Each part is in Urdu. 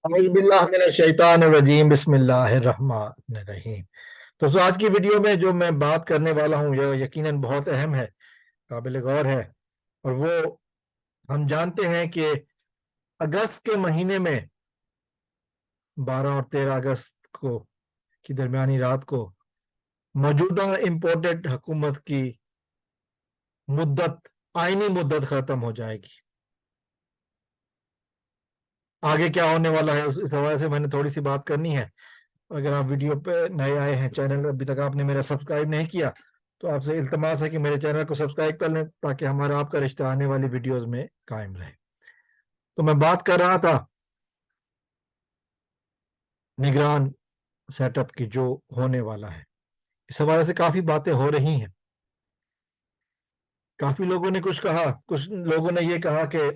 اعوذ باللہ من الشیطان الرجیم، بسم اللہ الرحمن الرحیم۔ تو آج کی ویڈیو میں جو میں بات کرنے والا ہوں یہ یقیناً بہت اہم ہے، قابل غور ہے، اور وہ ہم جانتے ہیں کہ اگست کے مہینے میں 12 اور 13 اگست کو کی درمیانی رات کو موجودہ امپورٹڈ حکومت کی آئینی مدت ختم ہو جائے گی۔ آگے کیا ہونے والا ہے اس حوالے سے میں نے تھوڑی سی بات کرنی ہے۔ اگر آپ ویڈیو پہ نئے آئے ہیں، چینل ابھی تک آپ نے میرا سبسکرائب نہیں کیا تو آپ سے التماس ہے کہ میرے چینل کو سبسکرائب کر لیں تاکہ ہمارا آپ کا رشتہ آنے والی ویڈیوز میں قائم رہے۔ تو میں بات کر رہا تھا نگران سیٹ اپ کی جو ہونے والا ہے، اس حوالے سے کافی باتیں ہو رہی ہیں۔ کافی لوگوں نے کچھ کہا، کچھ لوگوں نے یہ کہا کہ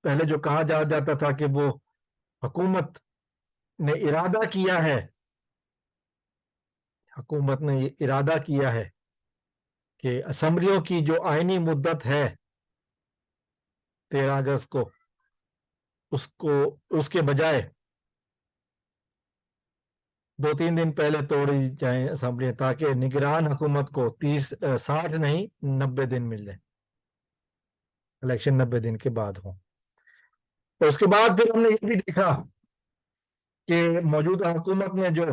پہلے جو کہا جاتا تھا کہ وہ حکومت نے ارادہ کیا ہے یہ ارادہ کیا ہے کہ اسمبلیوں کی جو آئینی مدت ہے 13 اگست کو اس کے بجائے 2-3 دن پہلے توڑی جائیں اسمبلیاں تاکہ نگران حکومت کو 60 نہیں 90 دن مل جائے، الیکشن 90 دن کے بعد ہوں۔ تو اس کے بعد پھر ہم نے یہ بھی دیکھا کہ موجودہ حکومت نے جو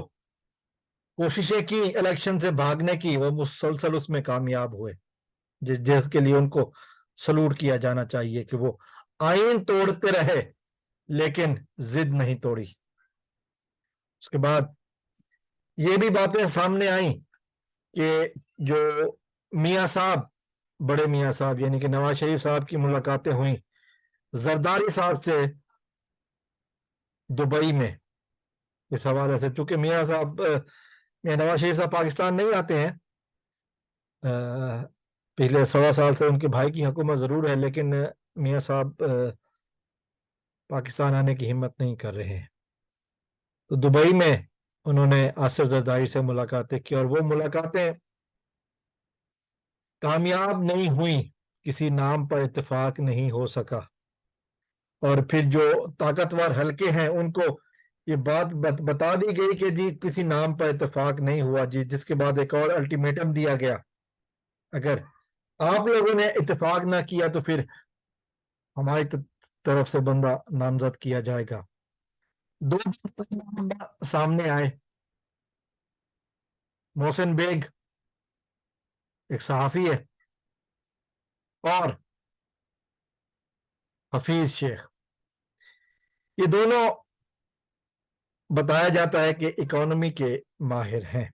کوششیں کی الیکشن سے بھاگنے کی وہ مسلسل اس میں کامیاب ہوئے، جس کے لیے ان کو سلوٹ کیا جانا چاہیے کہ وہ آئین توڑتے رہے لیکن ضد نہیں توڑی۔ اس کے بعد یہ بھی باتیں سامنے آئیں کہ جو میاں صاحب، بڑے میاں صاحب یعنی کہ نواز شریف صاحب کی ملاقاتیں ہوئیں زرداری صاحب سے دبئی میں، اس حوالے سے چونکہ میاں نواز شریف صاحب پاکستان نہیں آتے ہیں، پچھلے 1.25 سال سے ان کے بھائی کی حکومت ضرور ہے لیکن میاں صاحب پاکستان آنے کی ہمت نہیں کر رہے ہیں۔ تو دبئی میں انہوں نے آصف زرداری سے ملاقاتیں کی اور وہ ملاقاتیں کامیاب نہیں ہوئیں، کسی نام پر اتفاق نہیں ہو سکا، اور پھر جو طاقتور حلقے ہیں ان کو یہ بات بتا دی گئی کہ جی کسی نام پر اتفاق نہیں ہوا، جس کے بعد ایک اور الٹیمیٹم دیا گیا، اگر آپ لوگوں نے اتفاق نہ کیا تو پھر ہماری طرف سے بندہ نامزد کیا جائے گا۔ 2 سامنے آئے، محسن بیگ ایک صحافی ہے اور حفیظ شیخ، یہ دونوں بتایا جاتا ہے کہ اکانومی کے ماہر ہیں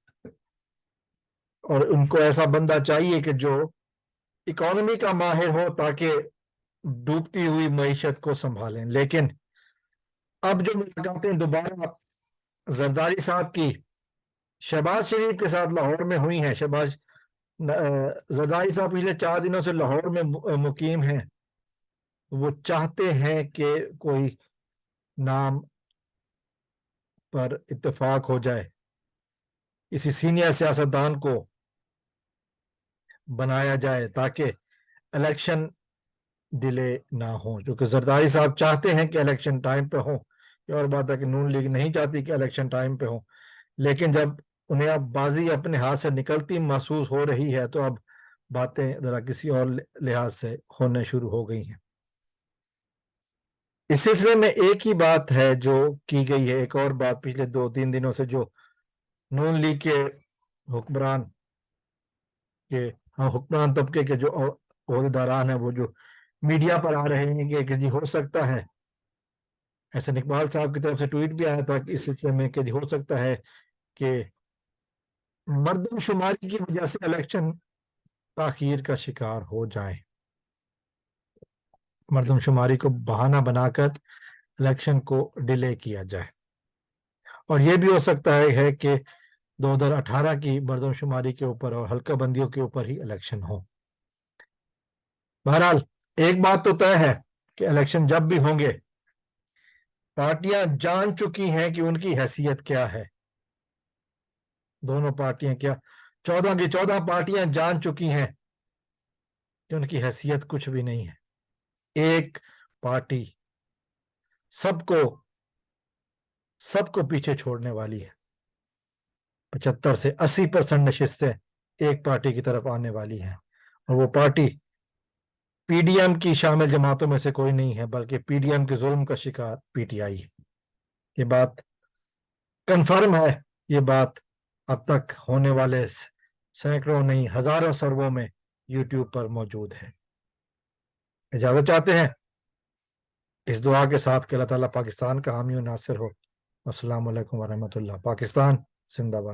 اور ان کو ایسا بندہ چاہیے کہ جو اکانومی کا ماہر ہو تاکہ ڈوبتی ہوئی معیشت کو سنبھالیں۔ لیکن اب جو ملاقاتیں دوبارہ زرداری صاحب کی شہباز شریف کے ساتھ لاہور میں ہوئی ہیں، زرداری صاحب پچھلے 4 دنوں سے لاہور میں مقیم ہیں، وہ چاہتے ہیں کہ کوئی نام پر اتفاق ہو جائے، کسی سینئر سیاستدان کو بنایا جائے تاکہ الیکشن ڈیلے نہ ہو، جو کہ زرداری صاحب چاہتے ہیں کہ الیکشن ٹائم پہ ہوں۔ یہ اور بات ہے کہ نون لیگ نہیں چاہتی کہ الیکشن ٹائم پہ ہوں، لیکن جب انہیں اب بازی اپنے ہاتھ سے نکلتی محسوس ہو رہی ہے تو اب باتیں ذرا کسی اور لحاظ سے ہونے شروع ہو گئی ہیں۔ اس سلسلے میں ایک ہی بات ہے جو کی گئی ہے، ایک اور بات پچھلے 2-3 دنوں سے جو نون لیگ کے حکمران طبقے کے جو عہدیداران ہیں وہ جو میڈیا پر آ رہے ہیں کہ جی ہو سکتا ہے، احسن اقبال صاحب کی طرف سے ٹویٹ بھی آیا تھا کہ اس سلسلے میں کہ جی ہو سکتا ہے کہ مردم شماری کی وجہ سے الیکشن تاخیر کا شکار ہو جائیں، مردم شماری کو بہانہ بنا کر الیکشن کو ڈیلے کیا جائے، اور یہ بھی ہو سکتا ہے کہ 2018 کی مردم شماری کے اوپر اور حلقہ بندیوں کے اوپر ہی الیکشن ہو۔ بہرحال ایک بات تو طے ہے کہ الیکشن جب بھی ہوں گے پارٹیاں جان چکی ہیں کہ ان کی حیثیت کیا ہے، دونوں پارٹیاں کیا 14 کی 14 پارٹیاں جان چکی ہیں کہ ان کی حیثیت کچھ بھی نہیں ہے۔ ایک پارٹی سب کو سب کو پیچھے چھوڑنے والی ہے. 75 سے 80% نشستیں ایک پارٹی کی طرف آنے والی ہیں, اور وہ پارٹی پی ڈی ایم کی شامل جماعتوں میں سے کوئی نہیں ہے, بلکہ پی ڈی ایم کے ظلم کا شکار پی ٹی آئی ہے. یہ بات کنفرم ہے. یہ بات اب تک ہونے والے سینکڑوں نہیں ہزاروں سروں میں یوٹیوب پر موجود ہے. اجازت چاہتے ہیں اس دعا کے ساتھ کہ اللہ تعالیٰ پاکستان کا حامی و ناصر ہو. السلام علیکم ورحمۃ اللہ. پاکستان زندہ باد.